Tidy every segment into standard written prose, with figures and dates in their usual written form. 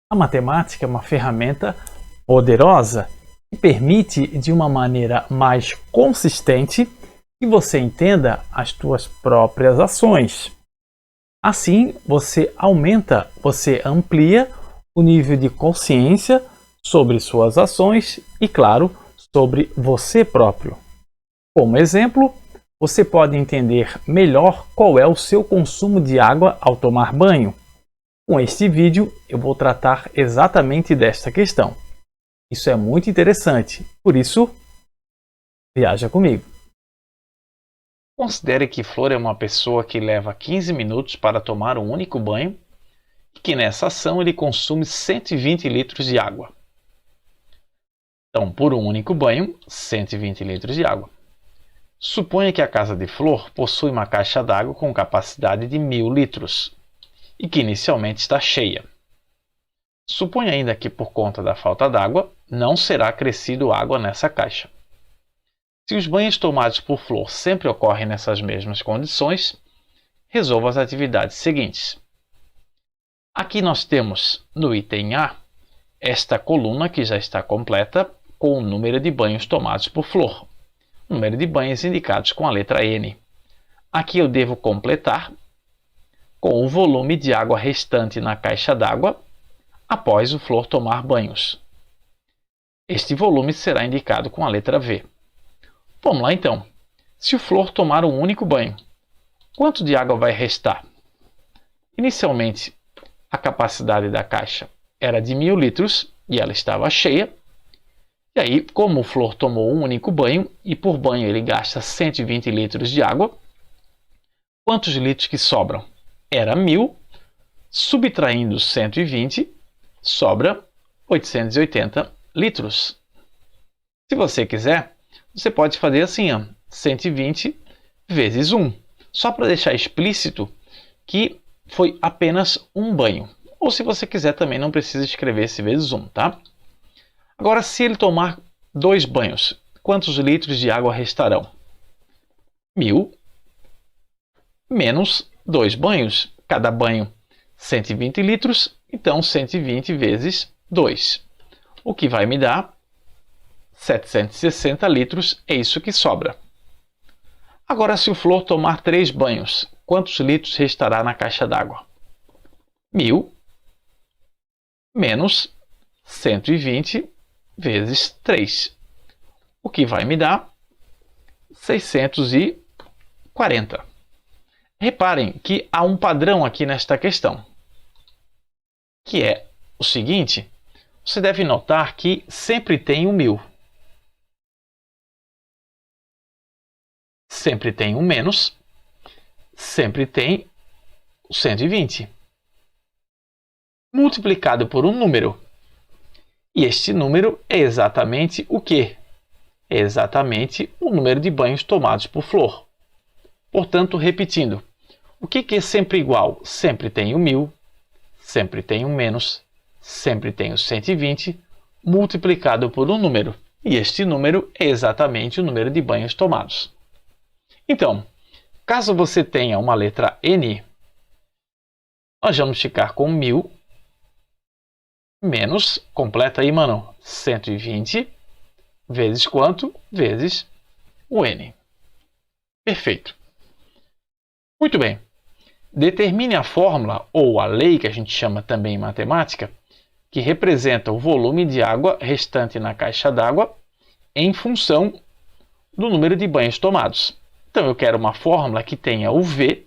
A matemática é uma ferramenta poderosa que permite, de uma maneira mais consistente, que você entenda as suas próprias ações. Assim, você amplia o nível de consciência sobre suas ações e, claro, sobre você próprio. Como exemplo, você pode entender melhor qual é o seu consumo de água ao tomar banho. Com este vídeo, eu vou tratar exatamente desta questão. Isso é muito interessante, por isso, viaja comigo. Considere que Flor é uma pessoa que leva 15 minutos para tomar um único banho e que nessa ação ele consome 120 litros de água. Então, por um único banho, 120 litros de água. Suponha que a casa de Flor possui uma caixa d'água com capacidade de 1000 litros e que inicialmente está cheia. Suponha ainda que por conta da falta d'água não será acrescido água nessa caixa. Se os banhos tomados por Flor sempre ocorrem nessas mesmas condições, resolva as atividades seguintes. Aqui nós temos, no item A, esta coluna que já está completa com o número de banhos tomados por Flor. Número de banhos indicados com a letra N. Aqui eu devo completar com o volume de água restante na caixa d'água após o Flor tomar banhos. Este volume será indicado com a letra V. Vamos lá então. Se o Flor tomar um único banho, quanto de água vai restar? Inicialmente, a capacidade da caixa era de 1000 litros e ela estava cheia. E aí, como o Flor tomou um único banho e por banho ele gasta 120 litros de água, quantos litros que sobram? Era 1000, subtraindo 120, sobra 880 litros. Se você quiser, você pode fazer assim, 120 vezes 1, só para deixar explícito que foi apenas um banho. Ou se você quiser também não precisa escrever esse vezes 1, tá? Agora, se ele tomar 2 banhos, quantos litros de água restarão? 1000 menos 2 banhos. Cada banho 120 litros, então 120 vezes 2. O que vai me dar 760 litros, é isso que sobra. Agora, se o Flor tomar 3 banhos, quantos litros restará na caixa d'água? 1000 menos 120 vezes 3, o que vai me dar 640. Reparem que há um padrão aqui nesta questão, que é o seguinte: você deve notar que sempre tem o 1000. Sempre tem o menos, sempre tem o 120. Multiplicado por um número. E este número é exatamente o quê? É exatamente o número de banhos tomados por Flor. Portanto, repetindo, o que é sempre igual? Sempre tem o 1000, sempre tem o menos, sempre tem o 120, multiplicado por um número. E este número é exatamente o número de banhos tomados. Então, caso você tenha uma letra N, nós vamos ficar com 1000 menos, completa aí, mano, 120 vezes quanto? Vezes o N. Perfeito. Muito bem. Determine a fórmula, ou a lei, que a gente chama também em matemática, que representa o volume de água restante na caixa d'água em função do número de banhos tomados. Então, eu quero uma fórmula que tenha o V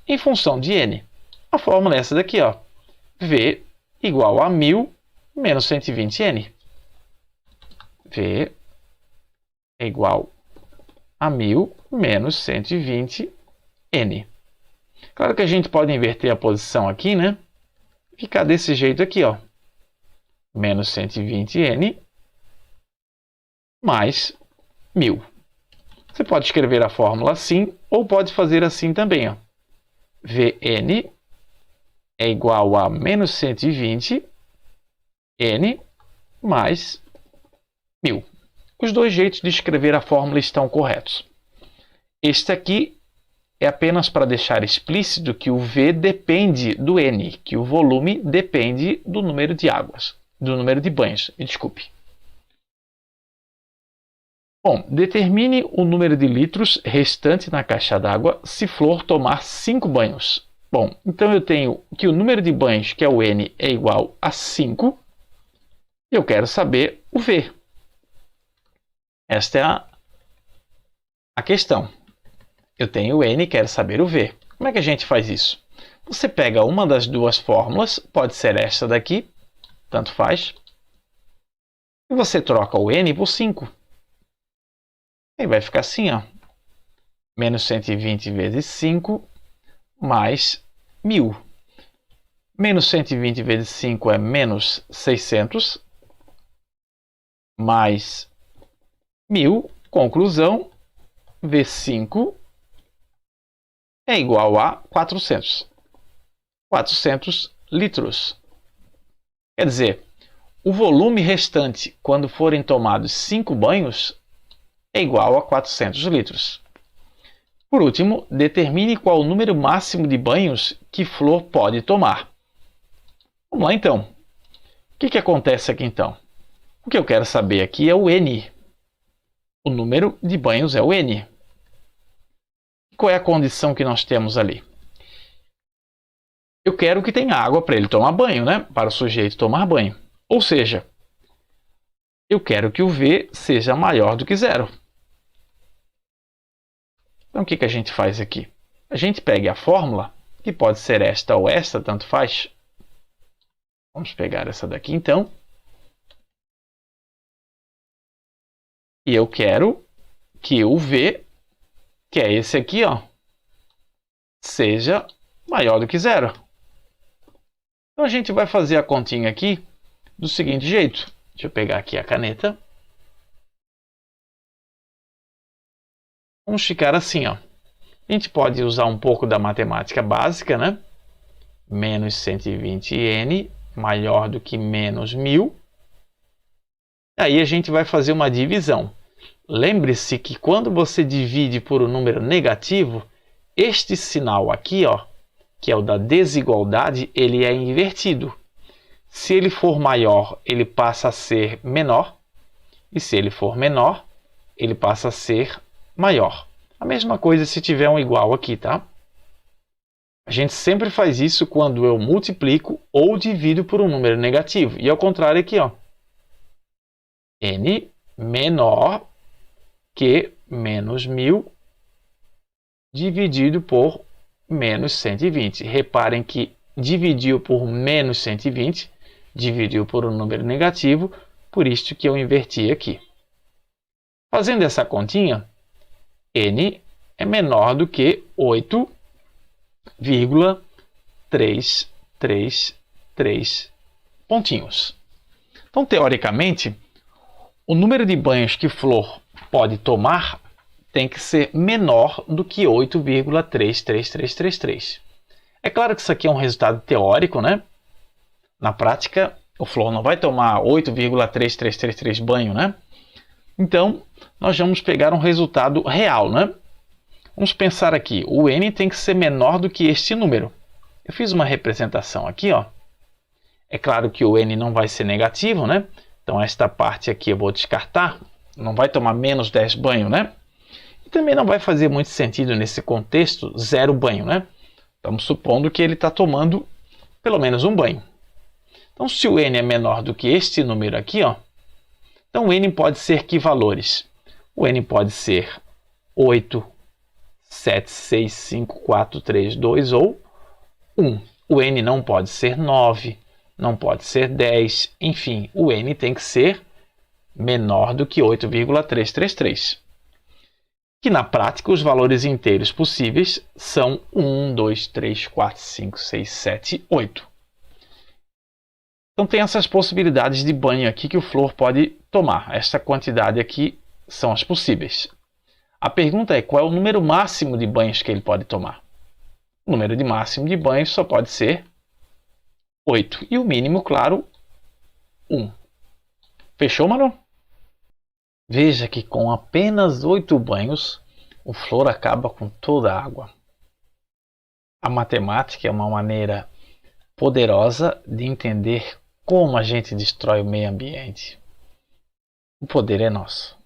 em função de N. A fórmula é essa daqui, ó. V igual a 1000 menos 120N. V é igual a 1000 menos 120N. Claro que a gente pode inverter a posição aqui, né? Ficar desse jeito aqui, ó. Menos 120N mais 1000. Você pode escrever a fórmula assim, ou pode fazer assim também, ó. Vn é igual a menos 120 N mais 1000. Os dois jeitos de escrever a fórmula estão corretos. Este aqui é apenas para deixar explícito que o V depende do N, que o volume depende do número de águas, do número de banhos, me desculpe. Bom, determine o número de litros restante na caixa d'água se Flor tomar 5 banhos. Bom, então eu tenho que o número de banhos, que é o N, é igual a 5. E eu quero saber o V. Esta é a questão. Eu tenho o N e quero saber o V. Como é que a gente faz isso? Você pega uma das duas fórmulas, pode ser esta daqui, tanto faz, e você troca o N por 5. Aí vai ficar assim, ó. Menos 120 vezes 5, mais 1000. Menos 120 vezes 5 é menos 600, mais 1000. Conclusão, V5 é igual a 400. 400 litros. Quer dizer, o volume restante, quando forem tomados 5 banhos, é igual a 400 litros. Por último, determine qual o número máximo de banhos que Flor pode tomar. Vamos lá então. O que acontece aqui então? O que eu quero saber aqui é o N. O número de banhos é o N. Qual é a condição que nós temos ali? Eu quero que tenha água para ele tomar banho, né? Para o sujeito tomar banho. Ou seja, eu quero que o V seja maior do que 0. Então, o que a gente faz aqui? A gente pega a fórmula, que pode ser esta ou esta, tanto faz. Vamos pegar essa daqui, então. E eu quero que o V, que é esse aqui, ó, seja maior do que 0. Então, a gente vai fazer a continha aqui do seguinte jeito. Deixa eu pegar aqui a caneta. Vamos ficar assim, ó. A gente pode usar um pouco da matemática básica, né? Menos 120n maior do que menos 1000. Aí a gente vai fazer uma divisão. Lembre-se que quando você divide por um número negativo, este sinal aqui, ó, que é o da desigualdade, ele é invertido. Se ele for maior, ele passa a ser menor. E se ele for menor, ele passa a ser maior. A mesma coisa se tiver um igual aqui, tá? A gente sempre faz isso quando eu multiplico ou divido por um número negativo. E ao contrário aqui, ó. N menor que menos 1000 dividido por menos 120. Reparem que dividiu por menos 120, dividiu por um número negativo, por isso que eu inverti aqui. Fazendo essa continha, N é menor do que 8,333 pontinhos. Então, teoricamente, o número de banhos que Flor pode tomar tem que ser menor do que 8,33333. É claro que isso aqui é um resultado teórico, né? Na prática, o Flor não vai tomar 8,3333 banho, né? Então, nós vamos pegar um resultado real, né? Vamos pensar aqui, o N tem que ser menor do que este número. Eu fiz uma representação aqui, ó. É claro que o N não vai ser negativo, né? Então, esta parte aqui eu vou descartar. Não vai tomar menos 10 banho, né? E também não vai fazer muito sentido nesse contexto 0 banho, né? Estamos supondo que ele está tomando pelo menos um banho. Então, se o N é menor do que este número aqui, ó, então o N pode ser que valores? O N pode ser 8, 7, 6, 5, 4, 3, 2 ou 1. O N não pode ser 9, não pode ser 10, enfim, o N tem que ser menor do que 8,333. Que na prática os valores inteiros possíveis são 1, 2, 3, 4, 5, 6, 7, 8. Então tem essas possibilidades de banho aqui que o Flor pode tomar. Esta quantidade aqui são as possíveis. A pergunta é qual é o número máximo de banhos que ele pode tomar? O número de máximo de banhos só pode ser 8. E o mínimo, claro, 1. Fechou, Manu? Veja que com apenas 8 banhos, o Flor acaba com toda a água. A matemática é uma maneira poderosa de entender como a gente destrói o meio ambiente. O poder é nosso.